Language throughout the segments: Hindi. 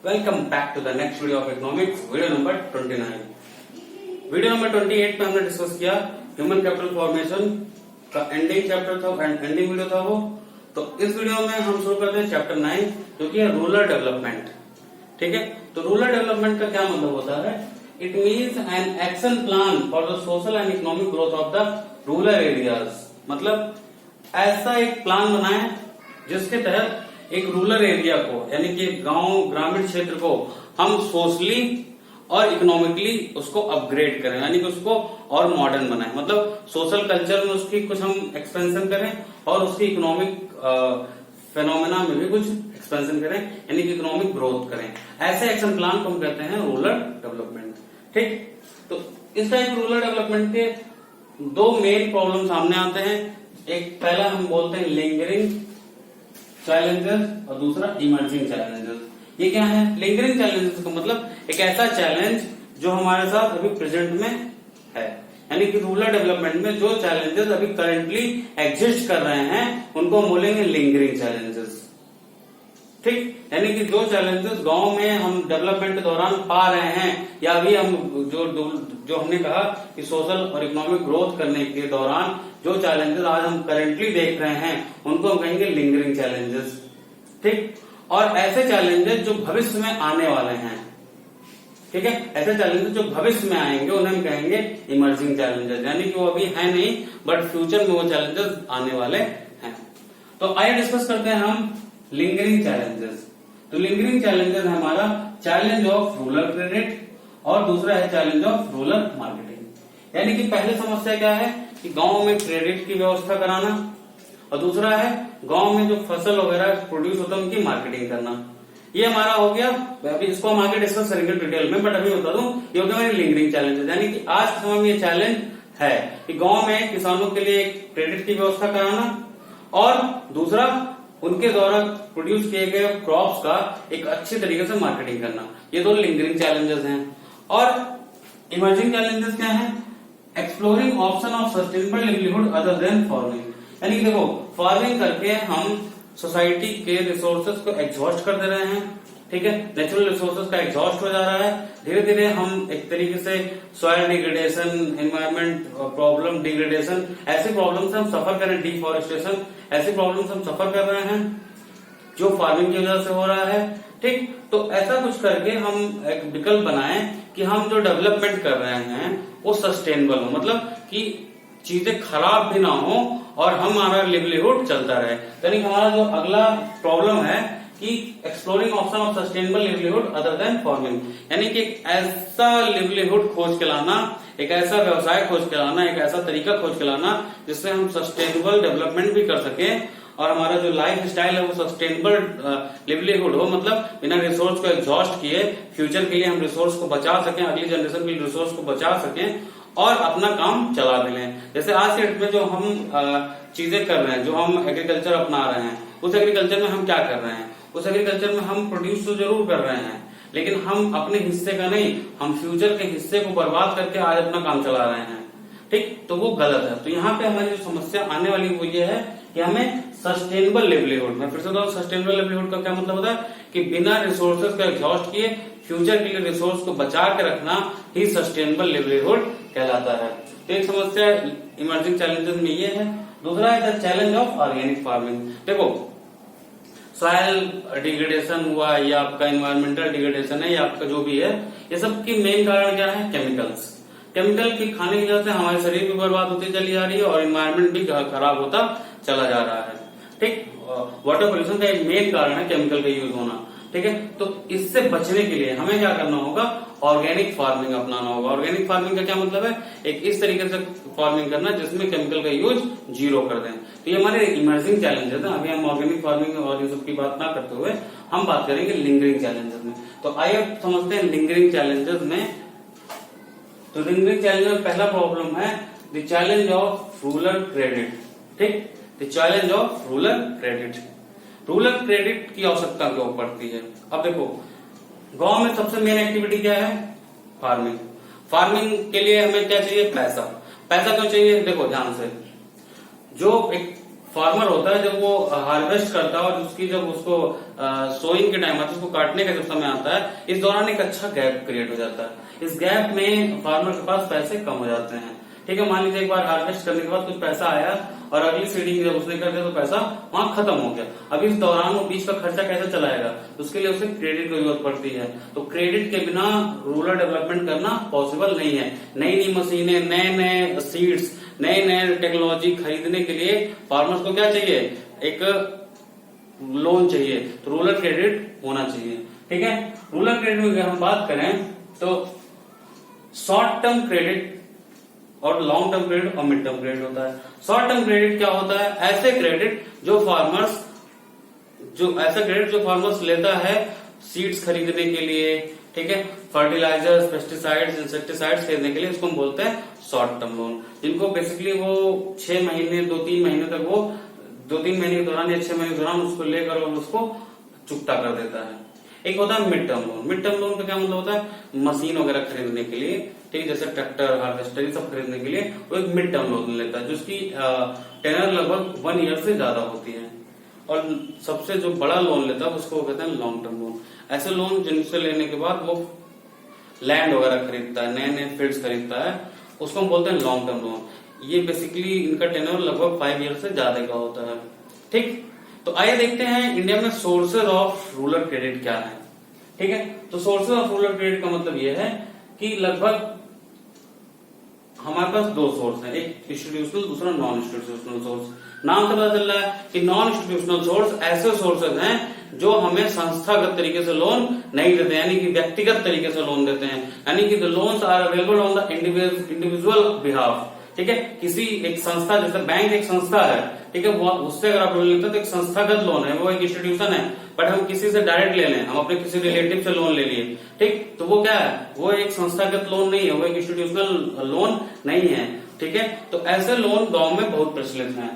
Welcome back to the next video of economics, video number 29। Video number 28 में हमने डिस्कस किया ह्यूमन कैपिटल फॉर्मेशन का एंडिंग चैप्टर था, एंडिंग वीडियो था वो। तो इस वीडियो में हम शुरू करते हैं चैप्टर 9 जो कि है रूरल डेवलपमेंट। ठीक है, तो रूरल डेवलपमेंट का क्या मतलब होता है? It means an action plan for the social and economic growth of the rural areas. मतलब ऐसा एक प्लान बनाए जिसके तहत एक रूरल एरिया को यानी कि गांव ग्रामीण क्षेत्र को हम सोशली और इकोनॉमिकली उसको अपग्रेड करें, यानी कि उसको और मॉडर्न बनाएं। मतलब सोशल कल्चर में उसकी कुछ हम एक्सपेंशन करें और उसकी इकोनॉमिक फेनोमेना में भी कुछ एक्सपेंशन करें, यानी कि इकोनॉमिक ग्रोथ करें। ऐसे एक्शन प्लान को हम कहते हैं रूरल डेवलपमेंट। ठीक, तो इस टाइप रूरल डेवलपमेंट के दो मेन प्रॉब्लम सामने आते हैं। एक पहला हम बोलते हैं लिंगरिंग चैलेंजेस और दूसरा इमर्जिंग चैलेंजेस। ये क्या है? लिंगरिंग चैलेंजेस का मतलब एक ऐसा चैलेंज जो हमारे साथ अभी प्रेजेंट में है, यानी कि रूरल डेवलपमेंट में जो चैलेंजेस अभी करंटली एग्जिस्ट कर रहे हैं उनको हम बोलेंगे लिंगरिंग चैलेंजेस। ठीक, यानी कि जो चैलेंजेस गांव में हम डेवलपमेंट के दौरान पा रहे हैं या अभी हम जो हमने कहा कि सोशल और इकोनॉमिक ग्रोथ करने के दौरान जो चैलेंजेस आज हम करेंटली देख रहे हैं उनको हम कहेंगे लिंगरिंग चैलेंजेस। ठीक, और ऐसे चैलेंजेस जो भविष्य में आने वाले हैं, ठीक है, ऐसे चैलेंजेस जो भविष्य में आएंगे उन्हें हम कहेंगे इमर्जिंग चैलेंजेस, यानी कि वो अभी है नहीं बट फ्यूचर में वो चैलेंजेस आने वाले हैं। तो आइए डिस्कस करते हैं हम लिंगरिंग चैलेंजेस। तो लिंगरिंग चैलेंजेस है हमारा चैलेंज ऑफ रूरल क्रेडिट और दूसरा है चैलेंज ऑफ रूरल मार्केटिंग। यानी कि पहली समस्या क्या है कि गांव में क्रेडिट की व्यवस्था कराना और दूसरा है गांव में जो फसल वगैरह प्रोड्यूस होता है उनकी मार्केटिंग करना। ये हमारा हो गया। अभी इसको हम आगे डिस्कस करेंगे डिटेल में, बट अभी बता दूं ये हो गया हमारी लिंगरिंग चैलेंजेस। यानी कि आज के समय में ये चैलेंज है कि गांव में किसानों के लिए क्रेडिट की व्यवस्था कराना और दूसरा उनके द्वारा प्रोड्यूस किए गए क्रॉप्स का एक अच्छी तरीके से मार्केटिंग करना। ये दो लिंगरिंग चैलेंजेस हैं। और इमर्जिंग चैलेंजेस क्या है? Exploring option of sustainable livelihood other than farming. यानी कि देखो, फार्मिंग करके हम सोसाइटी के रिसोर्सेज को एग्जॉस्ट कर दे रहे हैं। ठीक है, नेचुरल रिसोर्सेज का एग्जॉस्ट हो जा रहा है। धीरे धीरे हम एक तरीके से soil degradation, environment problem degradation, ऐसी प्रॉब्लम से हम सफर करें, डिफॉरेस्टेशन, ऐसी प्रॉब्लम से हम सफर कर रहे हैं जो फार्मिंग की वजह से हो रहा है। ठीक, तो ऐसा कुछ करके हम एक विकल्प बनाएं कि हम जो डेवलपमेंट कर रहे हैं वो सस्टेनेबल हो, मतलब कि चीजें खराब भी ना हो और हमारा लिवलीहुड चलता रहे। यानी हमारा जो अगला प्रॉब्लम है कि exploring option of sustainable livelihood other than farming, यानी कि एक ऐसा लिवलीहुड खोज के लाना, एक ऐसा व्यवसाय खोज के लाना, एक ऐसा तरीका खोज के लाना जिससे हम सस्टेनेबल डेवलपमेंट भी कर सकें और हमारा जो लाइफ स्टाइल है वो सस्टेनेबल लिवलीहुड हो, मतलब बिना रिसोर्स को एग्जॉस्ट किए फ्यूचर के लिए हम रिसोर्स को बचा सकें, अगली जनरेशन के लिए रिसोर्स को बचा सकें और अपना काम चला भी लें। जैसे आज के डेट में जो हम चीजें कर रहे हैं, जो हम एग्रीकल्चर अपना रहे हैं, उस एग्रीकल्चर में हम क्या कर रहे हैं? उस एग्रीकल्चर में हम प्रोड्यूस तो जरूर कर रहे हैं लेकिन हम अपने हिस्से का नहीं, हम फ्यूचर के हिस्से को बर्बाद करके आज अपना काम चला रहे हैं। ठीक, तो वो गलत है। तो यहाँ पे हमारी जो समस्या आने वाली वो ये है कि हमें सस्टेनेबल लिवलीहुड, मैं फिर से बताऊं सस्टेनेबल लिवलीहुड का क्या मतलब होता है कि बिना रिसोर्सेज का एग्जॉस्ट किए फ्यूचर के लिए रिसोर्स को बचा के रखना ही सस्टेनेबल लिवलीहुड कहलाता है। तो एक समस्या इमर्जिंग चैलेंजेस में ये है। दूसरा है the challenge of organic farming. देखो, सॉइल डिग्रेडेशन हुआ या आपका एनवायरमेंटल डिग्रेडेशन है या आपका जो भी है, ये सब की मेन कारण क्या है? केमिकल्स। केमिकल की खाने की वजह से हमारे शरीर भी बर्बाद होती चली जा रही है और एनवायरमेंट भी खराब होता चला जा रहा है। ठीक, वाटर पोल्यूशन का एक मेन कारण है केमिकल का यूज होना। ठीक है, तो इससे बचने के लिए हमें क्या करना होगा? ऑर्गेनिक फार्मिंग अपनाना होगा। ऑर्गेनिक फार्मिंग का क्या मतलब है? एक इस तरीके से फार्मिंग करना जिसमें केमिकल का यूज जीरो कर दें। तो ये हमारे इमर्जिंग चैलेंजेस है। अभी हम ऑर्गेनिक फार्मिंग और इन सब की बात ना करते हुए हम बात करेंगे लिंगरिंग चैलेंजेस में। तो आइए समझते हैं लिंगरिंग चैलेंजेस में। तो लिंगरिंग चैलेंज में पहला प्रॉब्लम है the challenge of rural credit. ठीक, the challenge of rural credit. Rural credit की आवश्यकता क्यों पड़ती है? अब देखो, गांव में सबसे मेन एक्टिविटी क्या है? फार्मिंग। फार्मिंग के लिए हमें क्या चाहिए? पैसा। पैसा क्यों चाहिए? देखो ध्यान से, जो एक फार्मर होता है जब वो हार्वेस्ट करता है और उसकी जब उसको सोइंग के टाइम आता है, उसको काटने का जब समय आता है, इस दौरान एक अच्छा गैप क्रिएट हो जाता है। इस गैप में फार्मर के पास पैसे कम हो जाते हैं। ठीक है, मान लीजिए एक बार हार्वेस्ट करने के बाद कुछ पैसा आया और अगली सीडिंग जब उसने कर दिया तो पैसा वहां खत्म हो गया। अब इस दौरान वो बीच का खर्चा कैसे चलाएगा, तो उसके लिए उसे क्रेडिट की जरूरत पड़ती है। तो क्रेडिट के बिना रूरल डेवलपमेंट करना पॉसिबल नहीं है। नई नई मशीनें, नए नए सीड्स, नए नए टेक्नोलॉजी खरीदने के लिए फार्मर्स को क्या चाहिए, एक लोन चाहिए। तो रूरल क्रेडिट होना चाहिए। ठीक है, रूरल क्रेडिट में अगर हम बात करें तो शॉर्ट टर्म क्रेडिट और लॉन्ग टर्म क्रेडिट और मिड टर्म क्रेडिट होता है। शॉर्ट टर्म क्रेडिट क्या होता है, ऐसे क्रेडिट जो फार्मर्स लेता है सीड्स खरीदने के लिए, ठीक है, फर्टिलाइजर्स, पेस्टिसाइड्स, इंसेक्टिसाइड्स खरीदने के लिए, उसको हम बोलते हैं शॉर्ट टर्म लोन। जिनको बेसिकली वो 6 महीने 2-3 महीने तक वो 2-3 महीने के दौरान या 6 महीने के दौरान उसको लेकर और उसको चुकता कर देता है। एक होता है mid term loan. Mid term loan का क्या मतलब होता है, मशीन वगैरह खरीदने के लिए, ठीक है, जैसे ट्रैक्टर, हार्वेस्टर, ये सब खरीदने के लिए वो एक मिड टर्म लोन लेता है, जिसकी टेनर लगभग 1 ईयर से ज्यादा होती है। और सबसे जो बड़ा लोन लेता है उसको कहते हैं लॉन्ग टर्म लोन। ऐसे लोन जिनसे लेने के बाद वो लैंड वगैरह खरीदता है, नए नए फील्ड्स खरीदता है, उसको हम बोलते हैं लॉन्ग टर्म लोन। ये बेसिकली इनका टेनर लगभग 5 ईयर से ज्यादा का होता है। ठीक, तो आइए देखते हैं इंडिया में सोर्सेज ऑफ रूरल क्रेडिट क्या है। ठीक है, तो सोर्सेज ऑफ रूरल क्रेडिट का मतलब यह है कि लगभग हमारे पास 2 सोर्स हैं, एक इंस्टीट्यूशनल, दूसरा नॉन इंस्टीट्यूशनल सोर्स। नाम से पता चल रहा है कि नॉन इंस्टीट्यूशनल सोर्स ऐसे सोर्सेज हैं जो हमें संस्थागत तरीके से लोन नहीं देते, यानी कि व्यक्तिगत तरीके से लोन देते हैं, यानी कि the loans are available on the individual behalf. ठीक है, किसी एक संस्था, जैसे बैंक एक संस्था है, ठीक है, वो उससे अगर आप लोन लेते हैं तो एक संस्थागत लोन है, वो एक इंस्टीट्यूशन है। बट हम किसी से डायरेक्ट ले लें, हम अपने किसी रिलेटिव से लोन ले लिए, ठीक, तो वो क्या है, वो एक संस्थागत लोन नहीं है, वो एक इंस्टीट्यूशनल लोन नहीं है। ठीक है, तो ऐसे लोन गांव में बहुत प्रचलित हैं।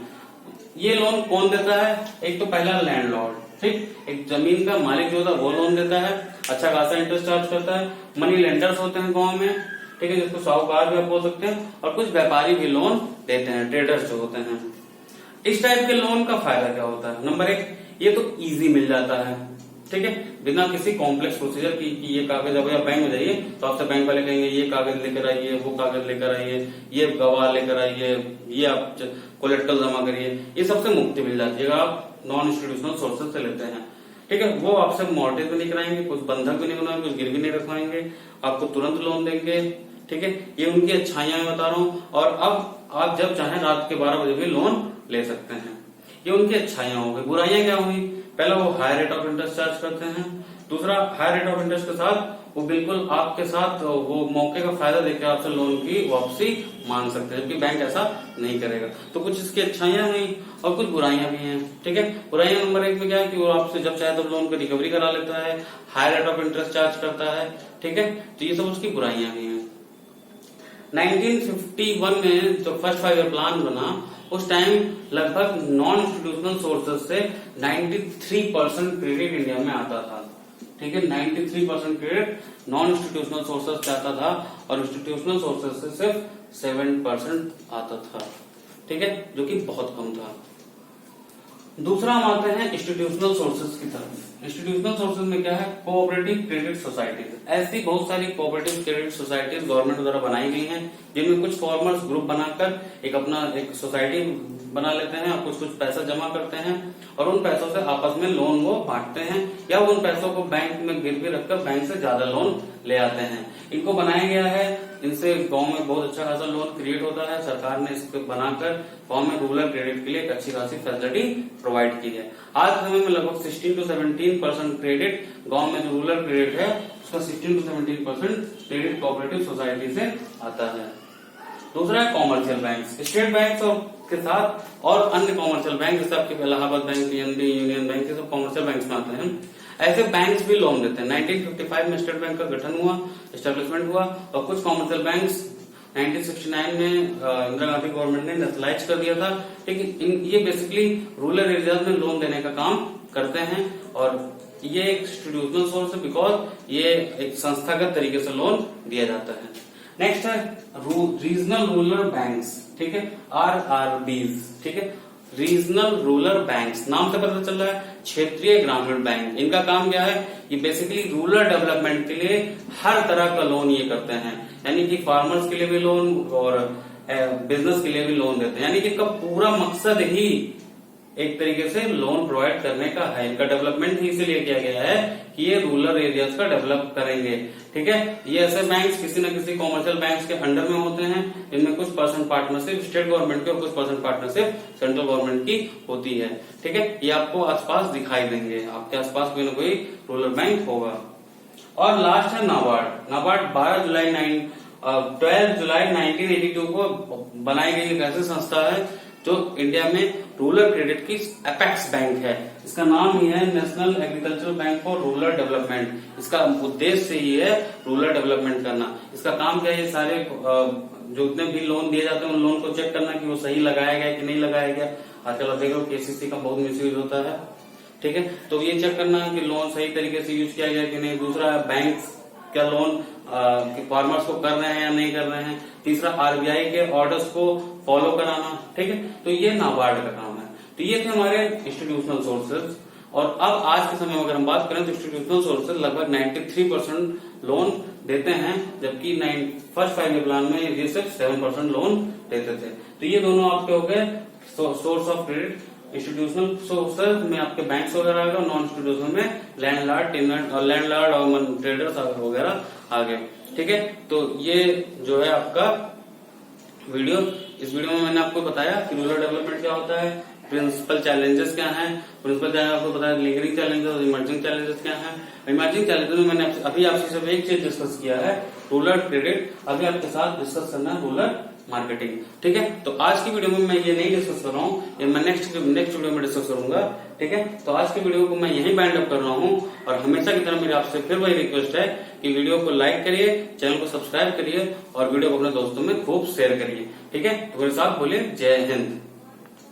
ये लोन कौन देता है, एक तो पहला लैंडलॉर्ड, ठीक, एक जमीन का मालिक जो होता है वो लोन देता है, अच्छा खासा इंटरेस्ट चार्ज करता है। मनी लेंडर्स होते हैं गांव में, ठीक है, जिसको साहूकार भी आप बोल सकते हैं, और कुछ व्यापारी भी लोन देते हैं, ट्रेडर्स जो होते हैं। इस टाइप के लोन का फायदा क्या होता है, नंबर 1, ये तो इजी मिल जाता है, ठीक है, बिना किसी कॉम्प्लेक्स प्रोसीजर की कि ये कागज, अब आप बैंक में जाइए तो आपसे बैंक वाले कहेंगे ये कागज लेकर आइए, वो कागज लेकर आइए, ये गवाह लेकर आइए, ये आप कोलेक्टल जमा करिए, ये सबसे मुक्ति मिल जाती है आप नॉन इंस्टीट्यूशनल सोर्सेज से लेते हैं। ठीक है, वो आपसे मॉर्गेज भी नहीं कराएंगे, कुछ बंधक भी नहीं बनाएंगे, कुछ गिरवी नहीं रखवाएंगे, आपको तुरंत लोन देंगे। ठीक है, ये उनकी अच्छाइयां मैं बता रहा हूँ। और अब आप जब चाहें रात के 12 बजे भी लोन ले सकते हैं। ये उनकी अच्छाइयां हो गई। बुराइयां क्या हुई, पहला वो high rate of interest charge करते हैं, दूसरा हाई रेट ऑफ इंटरेस्ट के साथ वो बिल्कुल आपके साथ वो मौके का फायदा देकर आपसे लोन की वापसी मांग सकते हैं, जबकि बैंक ऐसा नहीं करेगा। तो कुछ इसकी अच्छाइयां हुई और कुछ बुराइयां भी हैं। ठीक है, बुराइयां नंबर 1 में क्या है कि वो आपसे जब चाहे तब लोन की रिकवरी करा लेता है, high rate of interest charge करता है। ठीक है, तो ये सब उसकी बुराइयां भी हैं। 1951 में जो फर्स्ट 5 ईयर प्लान बना, उस टाइम लगभग नॉन इंस्टीट्यूशनल सोर्सेज से 93% क्रेडिट इंडिया में आता था। ठीक है, 93% क्रेडिट नॉन इंस्टीट्यूशनल सोर्सेज से आता था और इंस्टीट्यूशनल सोर्सेज से सिर्फ 7% आता था। ठीक है, जो कि बहुत कम था। दूसरा हम आते हैं इंस्टीट्यूशनल सोर्सेज की तरफ। इंस्टीट्यूशनल सोर्सेज में क्या है, कोऑपरेटिव क्रेडिट सोसाइटीज। ऐसी बहुत सारी कोऑपरेटिव क्रेडिट सोसाइटीज गवर्नमेंट द्वारा बनाई गई हैं, जिनमें कुछ फार्मर्स ग्रुप बनाकर एक सोसाइटी बना लेते हैं और कुछ पैसा जमा करते हैं और उन पैसों से आपस में लोन वो बांटते हैं या उन पैसों को बैंक में गिरवी रखकर बैंक से ज्यादा लोन ले आते हैं। इनको बनाया गया है, इनसे गांव में बहुत अच्छा खासा लोन क्रिएट होता है। सरकार ने इसको बनाकर गांव में रूरल क्रेडिट के लिए एक अच्छी खासी फैसिलिटी प्रोवाइड की है। आज के समय में लगभग 16 to 17% क्रेडिट गांव में जो रूरल क्रेडिट है उसका 16 to 17% क्रेडिट कोऑपरेटिव सोसाइटी से आता है। दूसरा है कॉमर्शियल बैंक। स्टेट बैंक के साथ और अन्य कॉमर्शियल बैंक जैसे आपके Allahabad bank, PNB, union bank, ये सब कॉमर्शियल बैंक में आते हैं। ऐसे बैंक्स भी लोन देते हैं। 1955 में स्टेट बैंक का गठन हुआ, एस्टेब्लिशमेंट हुआ और कुछ कॉमर्शियल बैंक्स 1969 में इंदिरा गांधी गवर्नमेंट ने नेशनलाइज कर दिया था। लेकिन ये बेसिकली रूरल एरियाज में लोन देने का काम करते हैं और ये एक इंस्टीट्यूशनल सोर्स है बिकॉज ये एक संस्थागत तरीके से लोन दिया जाता है। नेक्स्ट है रीजनल रूरल बैंक्स, ठीक है, RRBs, ठीक है, रीजनल रूरल बैंक्स, नाम से पता चल रहा है क्षेत्रीय ग्रामीण बैंक। इनका काम क्या है, ये बेसिकली रूरल डेवलपमेंट के लिए हर तरह का लोन ये करते हैं, यानी कि फार्मर्स के लिए भी लोन और बिजनेस के लिए भी लोन देते हैं। यानी कि इनका पूरा मकसद ही एक तरीके से लोन प्रोवाइड करने का है। इनका डेवलपमेंट ही इसीलिए किया गया है कि ये रूरल एरियाज का डेवलप करेंगे। ठीक है, ये ऐसे बैंक्स किसी न किसी कॉमर्शियल बैंक्स के अंडर में होते हैं, इनमें कुछ % पार्टनरशिप स्टेट गवर्नमेंट की और कुछ % पार्टनरशिप सेंट्रल गवर्नमेंट की होती है। ठीक है, ये आपको आसपास दिखाई देंगे, आपके आसपास कोई ना कोई रूरल बैंक होगा। और लास्ट है नाबार्ड। नाबार्ड 12 जुलाई 1982 को बनाई गई एक ऐसी संस्था है जो इंडिया में रूरल क्रेडिट की एपेक्स बैंक है। इसका नाम ही है national agricultural bank for rural development. इसका उद्देश्य ही है रूरल डेवलपमेंट करना। इसका काम क्या है, ये सारे जो उतने भी लोन दिए जाते हैं उन लोन को चेक करना कि वो सही लगाया गया कि नहीं लगाया गया। आजकल आप देख लो केसीसी का बहुत मिसयूज होता है। ठीक है, तो ये चेक करना है कि लोन सही तरीके से यूज किया गया कि नहीं। दूसरा, बैंक क्या लोन फार्मर्स को कर रहे हैं या नहीं कर रहे हैं। तीसरा, आरबीआई के ऑर्डर्स को फॉलो कराना। ठीक है, तो ये नाबार्ड का काम है। तो ये थे हमारे इंस्टीट्यूशनल सोर्सेज। और अब आज के समय में अगर हम बात करें तो इंस्टीट्यूशनल सोर्सेज लगभग 93% लोन देते हैं, जबकि फर्स्ट 5 ईयर प्लान में ये सिर्फ 7% लोन देते थे। तो ये दोनों आपके हो गए source of credit. Institutional sources में आपके बैंक्स वगैरह आ गए, नॉन इंस्टीट्यूशनल में लैंडलॉर्ड और ट्रेडर्स वगैरह आ गए। ठीक है, तो ये जो है आपका वीडियो। इस वीडियो में मैंने आपको बताया कि रूरल डेवलपमेंट क्या होता है, प्रिंसिपल चैलेंजेस क्या हैं। प्रिंसिपल चैलेंज आपको बताया, लिंगरिंग चैलेंजेस और इमर्जिंग चैलेंजेस क्या हैं। इमर्जिंग चैलेंजेस में मैंने अभी आपसे सिर्फ एक चीज डिस्कस किया है, रूरल क्रेडिट। अभी आपके साथ डिस्कस करना है रूरल मार्केटिंग। ठीक है, तो आज की वीडियो में मैं ये नहीं डिस्कस कर रहा हूँ, ये मैं नेक्स्ट वीडियो में डिस्कस करूंगा। ठीक है, तो आज की वीडियो को मैं यहीं बाइंड अप कर रहा हूँ। और हमेशा की तरह मेरी आपसे फिर वही रिक्वेस्ट है कि वीडियो को लाइक करिए, चैनल को सब्सक्राइब करिए और वीडियो को अपने दोस्तों में खूब शेयर करिए। ठीक है, तो मेरे साथ बोलिए जय हिंद।